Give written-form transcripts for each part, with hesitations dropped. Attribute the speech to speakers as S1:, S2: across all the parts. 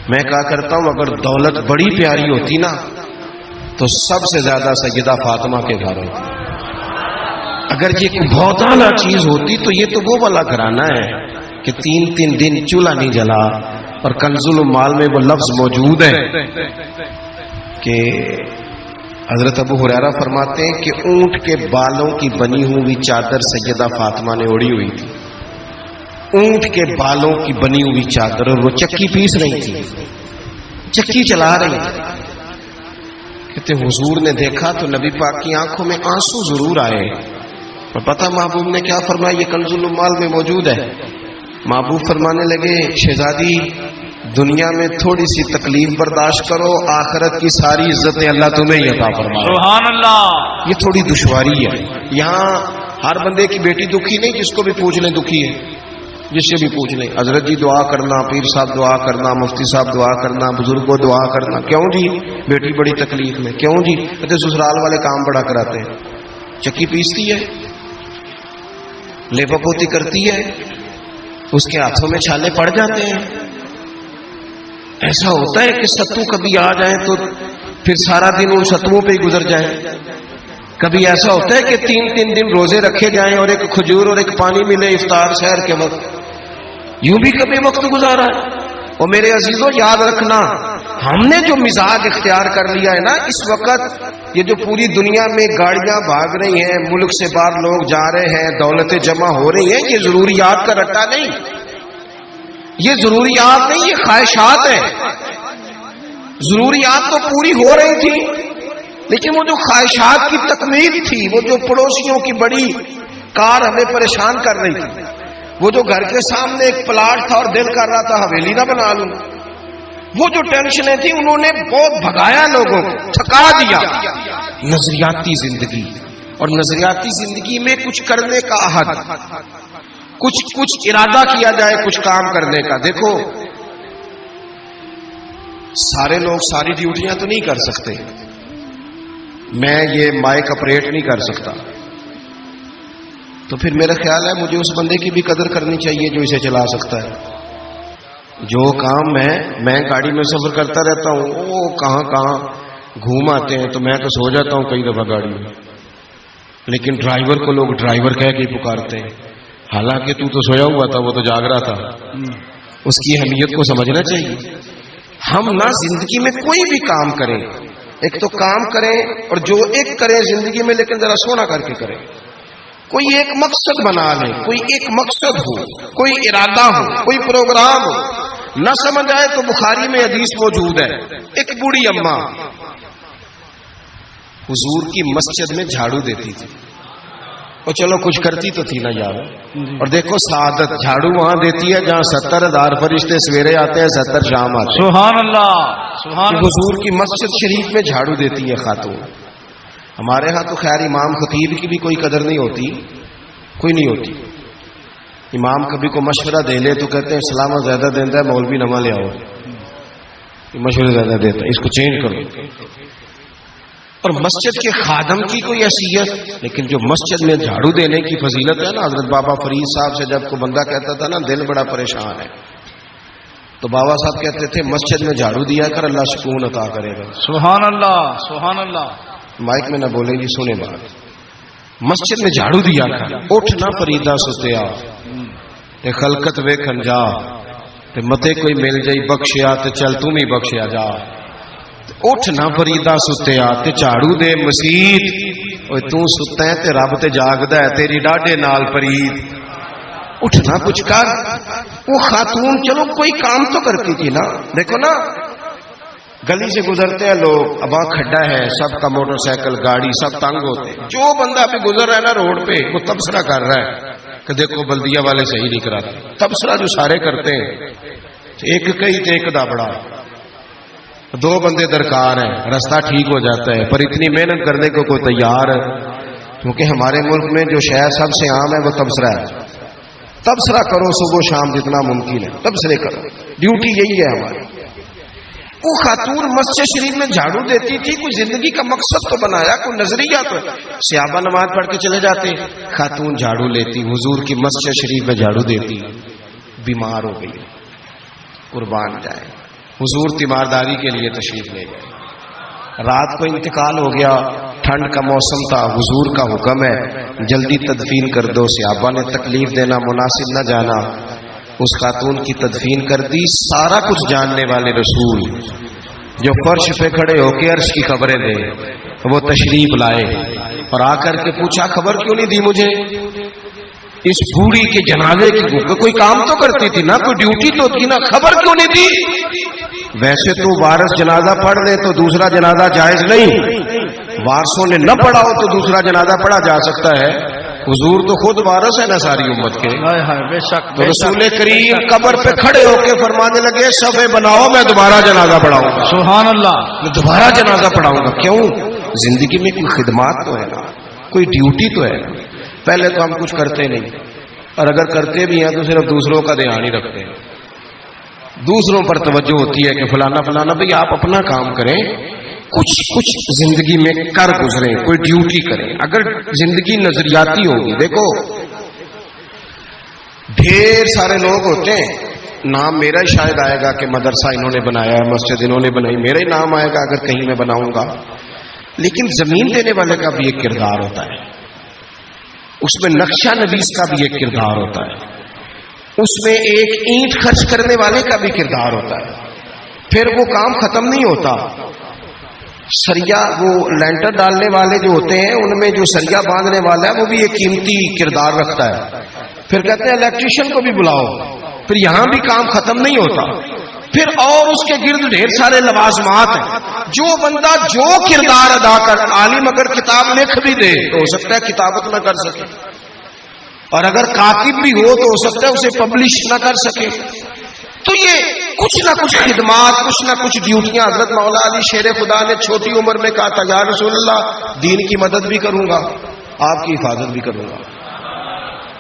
S1: میں کہا کرتا ہوں اگر دولت بڑی پیاری ہوتی نا تو سب سے زیادہ سیدہ فاطمہ کے گھر ہوتی. اگر یہ بہت اعلیٰ چیز ہوتی تو یہ تو وہ والا گھرانہ ہے کہ 3 دن چولہا نہیں جلا. اور کنز المال میں وہ لفظ موجود ہے کہ حضرت ابو ہریرہ فرماتے ہیں کہ اونٹ کے بالوں کی بنی ہوئی چادر سیدہ فاطمہ نے اوڑھی ہوئی تھی. اونٹ کے بالوں کی بنی ہوئی چادر, اور وہ چکی پیس رہی تھی, چکی چلا رہی تھی. کہتے حضور نے دیکھا تو نبی پاک کی آنکھوں میں آنسو ضرور آئے. اور پتہ محبوب نے کیا فرمایا؟ یہ کنز المال میں موجود ہے. محبوب فرمانے لگے شہزادی دنیا میں تھوڑی سی تکلیف برداشت کرو, آخرت کی ساری عزتیں اللہ تمہیں ہی عطا فرمائے.
S2: سبحان اللہ.
S1: یہ تھوڑی دشواری ہے. یہاں ہر بندے کی بیٹی دکھی نہیں, جس کو بھی پوچھ لیں دکھی ہے, جس سے بھی پوچھ لیں. حضرت جی دعا کرنا, پیر صاحب دعا کرنا, مفتی صاحب دعا کرنا, بزرگوں دعا کرنا. کیوں جی؟ بیٹی بڑی تکلیف میں. کیوں جی؟ کہتے سسرال والے کام بڑا کراتے ہیں. چکی پیستی ہے, لیپا پوتی کرتی ہے, اس کے ہاتھوں میں چھالے پڑ جاتے ہیں. ایسا ہوتا ہے کہ ستو کبھی آ جائیں تو پھر سارا دن ان ستوؤں پہ ہی گزر جائے. کبھی ایسا ہوتا ہے کہ 3 دن روزے رکھے جائیں اور ایک کھجور اور ایک پانی ملے افطار سحر کے وقت. یوں بھی کبھی وقت گزارا ہے. اور میرے عزیزوں یاد رکھنا, ہم نے جو مزاج اختیار کر لیا ہے نا اس وقت, یہ جو پوری دنیا میں گاڑیاں بھاگ رہی ہیں, ملک سے باہر لوگ جا رہے ہیں, دولتیں جمع ہو رہی ہیں, یہ ضروریات کا رٹا نہیں, یہ ضروریات نہیں, یہ خواہشات ہیں. ضروریات تو پوری ہو رہی تھی, لیکن وہ جو خواہشات کی تکمیل تھی, وہ جو پڑوسیوں کی بڑی کار ہمیں پریشان کر رہی تھی, وہ جو گھر کے سامنے ایک پلاٹ تھا اور دل کر رہا تھا حویلی نہ بنا لوں, وہ جو ٹینشنیں تھیں انہوں نے بہت بھگایا, لوگوں کو تھکا دیا. نظریاتی زندگی, اور نظریاتی زندگی میں کچھ کرنے کا عہد, کچھ ارادہ کیا جائے کچھ کام کرنے کا. دیکھو سارے لوگ ساری ڈیوٹیاں تو نہیں کر سکتے. میں یہ مائک آپریٹ نہیں کر سکتا, تو پھر میرا خیال ہے مجھے اس بندے کی بھی قدر کرنی چاہیے جو اسے چلا سکتا ہے. جو کام میں گاڑی میں سفر کرتا رہتا ہوں, وہ کہاں گھوم آتے ہیں, تو میں تو سو جاتا ہوں کئی دفعہ گاڑی میں, لیکن ڈرائیور کو لوگ ڈرائیور کہہ کے پکارتے ہیں, حالانکہ تو سویا ہوا تھا, وہ تو جاگ رہا تھا. اس کی اہمیت کو سمجھنا چاہیے. ہم نہ زندگی میں کوئی بھی کام کریں, ایک تو کام کریں, اور جو ایک کریں زندگی میں لیکن ذرا سونا کر کے کریں. کوئی ایک مقصد بنا لیں, کوئی ایک مقصد ہو, کوئی ارادہ ہو, کوئی پروگرام ہو. نہ سمجھ آئے تو بخاری میں حدیث موجود ہے, ایک بوڑھی اماں حضور کی مسجد میں جھاڑو دیتی تھی, اور چلو کچھ کرتی تو تھی نا یار. اور دیکھو سعادت, جھاڑو وہاں دیتی ہے جہاں 70,000 فرشتے سویرے آتے ہیں, 70 شام آتے ہیں.
S2: سبحان اللہ, سبحان اللہ.
S1: حضور کی مسجد شریف میں جھاڑو دیتی ہے خاتون. ہمارے ہاں تو خیر امام خطیب کی بھی کوئی قدر نہیں ہوتی, کوئی نہیں ہوتی. امام کبھی کو مشورہ دے لے تو کہتے ہیں سلامہ زیادہ دیتا ہے, مولوی نواں لے آؤ, مشورہ زیادہ دیتا ہے, اس کو چینج کرو. اور مسجد کے خادم کی کوئی حیثیت, لیکن جو مسجد میں جھاڑو دینے کی فضیلت ہے نا, حضرت بابا فرید صاحب سے جب کوئی بندہ کہتا تھا نا دل بڑا پریشان ہے, تو بابا صاحب کہتے تھے مسجد میں جھاڑو دیا کر, اللہ سکون عطا کرے گا.
S2: سبحان اللہ, سبحان اللہ.
S1: مائک میں نہ بولیں جی, سنے بات. مسجد میں جھاڑو دیا کر, اٹھ نہ فریدا ستیا, تے خلقت ویکھن جا, تے متے کوئی مل جائی بخشیا, تے چل تم ہی بخشیا جا. اٹھ نہ فریدا ستیا, تے جھاڑو دے مسیت, اوے تو ستا ہے تے رب تے جاگدا ہے, تیری ڈاڈے نال پرید. اٹھنا کچھ کر. وہ خاتون چلو کوئی کام تو کرتی تھی نا. دیکھو نا گلی سے گزرتے ہیں لوگ, اب وہاں کھڈا ہے, سب کا موٹر سائیکل گاڑی سب تنگ ہوتے ہیں. جو بندہ ابھی گزر رہا ہے نا روڈ پہ, وہ تبصرہ کر رہا ہے کہ دیکھو بلدیہ والے صحیح نہیں کراتے. تبصرہ جو سارے کرتے ہیں, ایک کئی تے ایک دابڑا, 2 بندے درکار ہیں, راستہ ٹھیک ہو جاتا ہے. پر اتنی محنت کرنے کو کوئی تیار ہے, کیونکہ ہمارے ملک میں جو شہر سب سے عام ہے وہ تبصرہ ہے. تبصرہ کرو صبح شام جتنا ممکن ہے, تبصرے کرو, ڈیوٹی یہی ہے ہماری. وہ خاتون مسجد شریف میں جھاڑو دیتی تھی, کوئی زندگی کا مقصد تو بنایا, کوئی نظریہ تو. صحابہ نماز پڑھ کے چلے جاتے, خاتون جھاڑو لیتی, حضور کی مسجد شریف میں جھاڑو دیتی. بیمار ہو گئی, قربان جائے. حضور تیمارداری کے لیے تشریف لے گئے. رات کو انتقال ہو گیا، ٹھنڈ کا موسم تھا، حضور کا حکم ہے جلدی تدفین کر دو. صحابہ نے تکلیف دینا مناسب نہ جانا، اس خاتون کی تدفین کر دی. سارا کچھ جاننے والے رسول جو فرش پہ کھڑے ہو کے عرش کی خبریں دے، وہ تشریف لائے اور آ کر کے پوچھا خبر کیوں نہیں دی مجھے اس بوڑھی کے جنازے کی؟ کوئی کام تو کرتی تھی نا، کوئی ڈیوٹی تو تھی نا، خبر کیوں نہیں دی؟ ویسے تو وارث جنازہ پڑھ لے تو دوسرا جنازہ جائز نہیں، وارثوں نے نہ پڑھا ہو تو دوسرا جنازہ پڑھا جا سکتا ہے. حضور تو خود وارث ہے نا ساری امت کے.
S2: بے شک
S1: تو رسول کریم قبر پہ کھڑے ہو کے فرمانے لگے صفے بناؤ، میں دوبارہ جنازہ پڑھاؤں گا.
S2: سبحان اللہ.
S1: میں دوبارہ جنازہ پڑھاؤں گا. کیوں؟ زندگی میں کوئی خدمات تو ہے نا، کوئی ڈیوٹی تو ہے نا. پہلے تو ہم کچھ کرتے نہیں، اور اگر کرتے بھی ہیں تو صرف دوسروں کا دھیان ہی رکھتے ہیں. دوسروں پر توجہ ہوتی ہے کہ فلانا فلانا. بھئی آپ اپنا کام کریں، کچھ زندگی میں کر گزریں، کوئی ڈیوٹی کریں. اگر زندگی نظریاتی ہوگی، دیکھو ڈھیر سارے لوگ ہوتے ہیں، نام میرا ہی شاید آئے گا کہ مدرسہ انہوں نے بنایا ہے، مسجد انہوں نے بنائی، میرا ہی نام آئے گا اگر کہیں میں بناؤں گا. لیکن زمین دینے والے کا بھی ایک کردار ہوتا ہے، اس میں نقشہ نویس کا بھی ایک کردار ہوتا ہے، اس میں ایک اینٹ خرچ کرنے والے کا بھی کردار ہوتا ہے. پھر وہ کام ختم نہیں ہوتا. سریا وہ لینٹر ڈالنے والے جو ہوتے ہیں، ان میں جو سریا باندھنے والا ہے وہ بھی ایک قیمتی کردار رکھتا ہے. پھر کہتے ہیں الیکٹریشین کو بھی بلاؤ. پھر یہاں بھی کام ختم نہیں ہوتا. پھر اور اس کے گرد ڈھیر سارے لوازمات ہیں. جو بندہ جو کردار ادا کر، عالم اگر کتاب لکھ بھی دے تو ہو سکتا ہے کتابت نہ کر سکے، اور اگر کاتب بھی ہو تو ہو سکتا ہے اسے پبلش نہ کر سکے. تو یہ کچھ نہ کچھ خدمات، کچھ نہ کچھ ڈیوٹیاں. حضرت مولا علی شیر خدا نے چھوٹی عمر میں کہا تھا یا رسول اللہ دین کی مدد بھی کروں گا، آپ کی حفاظت بھی کروں گا.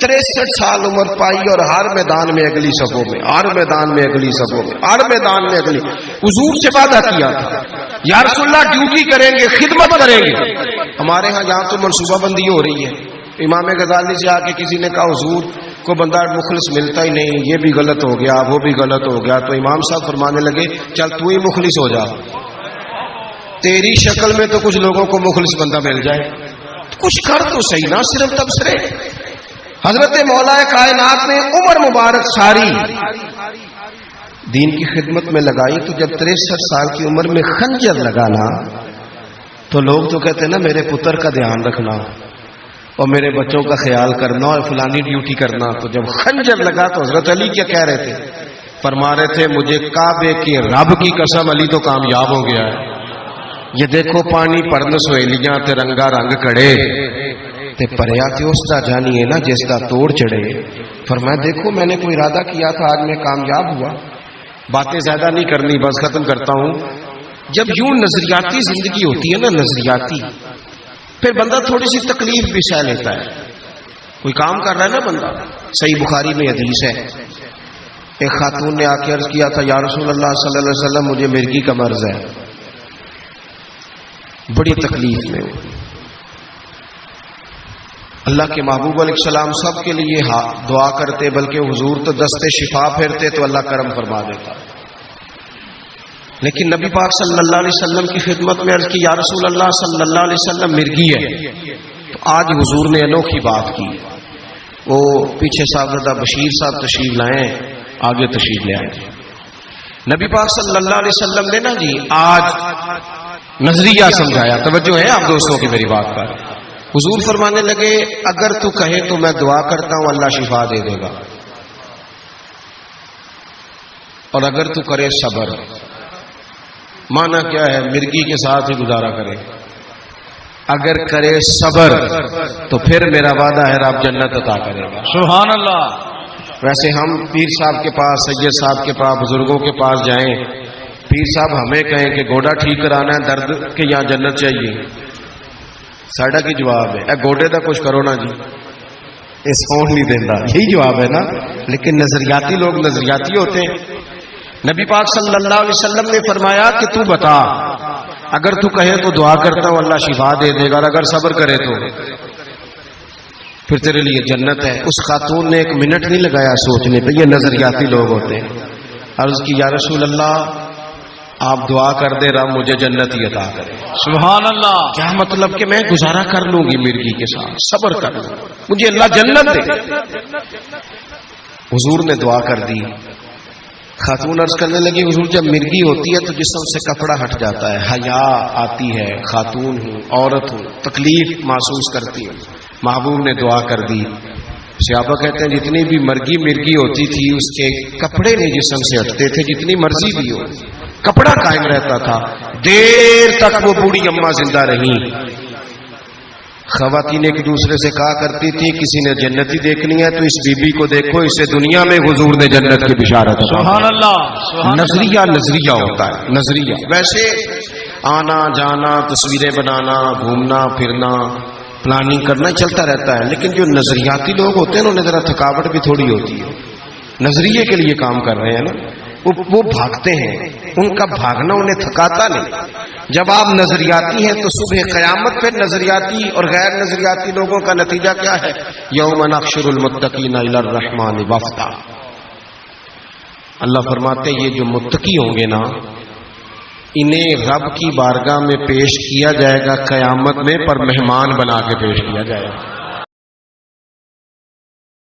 S1: 63 سال عمر پائی اور ہر میدان میں اگلی صفوں میں، ہر میدان میں اگلی صفوں میں، ہر میدان میں اگلی. حضور سے وعدہ کیا تھا یا رسول اللہ ڈیوٹی کریں گے، خدمت کریں گے. ہمارے ہاں یہاں تو منصوبہ بندی ہو رہی ہے. امام غزالی سے آ کے کسی نے کہا حضور کو بندہ مخلص ملتا ہی نہیں، یہ بھی غلط ہو گیا وہ بھی غلط ہو گیا. تو امام صاحب فرمانے لگے چل تو ہی مخلص ہو جا، تیری شکل میں تو کچھ لوگوں کو مخلص بندہ مل جائے، کچھ کر تو صحیح نہ صرف تبصرے. حضرت مولا کائنات نے عمر مبارک ساری دین کی خدمت میں لگائی. تو جب 63 سال کی عمر میں خنجر لگانا تو لوگ تو کہتے ہیں نا میرے پتر کا دھیان رکھنا اور میرے بچوں کا خیال کرنا اور فلانی ڈیوٹی کرنا. تو جب خنجر لگا تو حضرت علی کیا کہہ رہے تھے؟ فرما رہے تھے مجھے کعبے کے رب کی قسم علی تو کامیاب ہو گیا ہے. یہ دیکھو پانی پرن سہیلیاں تے رنگا رنگ کڑے تے پریا تے اس دا جانی ہے نا جس دا توڑ چڑھے. فرمایا دیکھو میں نے کوئی ارادہ کیا تھا، آج میں کامیاب ہوا. باتیں زیادہ نہیں کرنی، بس ختم کرتا ہوں. جب یوں نظریاتی زندگی ہوتی ہے نا، نظریاتی، پھر بندہ تھوڑی سی تکلیف بھی سہ لیتا ہے. کوئی کام کر رہا ہے نا بندہ. صحیح بخاری میں حدیث ہے، ایک خاتون نے آ کے عرض کیا تھا یا رسول اللہ صلی اللہ علیہ وسلم مجھے مرگی کا مرض ہے، بڑی تکلیف میں. اللہ کے محبوب علیہ السلام سب کے لیے دعا کرتے، بلکہ حضور تو دستے شفا پھیرتے تو اللہ کرم فرما دیتا. لیکن نبی پاک صلی اللہ علیہ وسلم کی خدمت میں عرض کی یا رسول اللہ صلی اللہ علیہ وسلم مرگی ہے. تو آج حضور نے انوکھی بات کی. وہ پیچھے صاحبزادہ بشیر صاحب تشریف لائیں، آگے تشریف لے آئیں. نبی پاک صلی اللہ علیہ وسلم نے نا جی آج نظریہ سمجھایا. توجہ ہے آپ دوستوں کی میری بات پر. حضور فرمانے لگے اگر تو کہے تو میں دعا کرتا ہوں اللہ شفا دے دے گا، اور اگر تو کرے صبر. مانا کیا ہے؟ مرگی کے ساتھ ہی گزارا کرے. اگر کرے صبر تو پھر میرا وعدہ ہے رب جنت عطا کرے گا.
S2: سبحان اللہ.
S1: ویسے ہم پیر صاحب کے پاس، سید صاحب کے پاس، بزرگوں کے پاس جائیں، پیر صاحب ہمیں کہیں کہ گوڑا ٹھیک کرانا ہے درد کے یہاں جنت چاہیے، ساڈا کی جواب ہے اے گوڈے دا کچھ کرو نا جی، یہ سون نہیں دینا. یہی جواب ہے نا. لیکن نظریاتی لوگ نظریاتی ہوتے ہیں. نبی پاک صلی اللہ علیہ وسلم نے فرمایا کہ تو بتا اگر تو کہے تو دعا کرتا ہوں اللہ شفا دے دے گا، اور اگر صبر کرے تو پھر تیرے لیے جنت ہے. اس خاتون نے 1 منٹ نہیں لگایا سوچنے پہ. یہ نظریاتی لوگ ہوتے ہیں. عرض کی یا رسول اللہ آپ دعا کر دے رب مجھے جنت ہی عطا کرے.
S2: سبحان اللہ.
S1: کیا مطلب کہ میں گزارا کر لوں گی مرغی کے ساتھ, صبر کر لوں, مجھے اللہ جنت دے. حضور نے دعا کر دی. خاتون عرض کرنے لگی حضور جب مرغی ہوتی ہے تو جسم سے کپڑا ہٹ جاتا ہے, حیا آتی ہے, خاتون ہوں, عورت ہوں, تکلیف محسوس کرتی ہوں. محبوب نے دعا کر دی. صحابہ کہتے ہیں جتنی بھی مرغی ہوتی تھی اس کے کپڑے نہیں جسم سے ہٹتے تھے, جتنی مرضی بھی ہو کپڑا قائم رہتا تھا. دیر تک وہ بوڑھی اماں زندہ رہی. خواتین ایک دوسرے سے کہا کرتی تھی کسی نے جنتی دیکھنی ہے تو اس بی بی کو دیکھو, اسے دنیا میں حضور نے جنت کی بشارت.
S2: سبحان اللہ.
S1: نظریہ ہوتا ہے, نظریہ. ویسے آنا جانا, تصویریں بنانا, گھومنا پھرنا, پلاننگ کرنا چلتا رہتا ہے, لیکن جو نظریاتی لوگ ہوتے ہیں انہیں ذرا تھکاوٹ بھی تھوڑی ہوتی ہے. نظریے کے لیے کام کر رہے ہیں نا, وہ بھاگتے ہیں, ان کا بھاگنا انہیں تھکاتا نہیں. جب آپ نظریاتی ہیں تو صبح قیامت پہ نظریاتی اور غیر نظریاتی لوگوں کا نتیجہ کیا ہے؟ یوم نحشر المتقین الی الرحمن وفدا. اللہ فرماتے ہیں یہ جو متقی ہوں گے نا انہیں رب کی بارگاہ میں پیش کیا جائے گا قیامت میں, پر مہمان بنا کے پیش کیا جائے گا.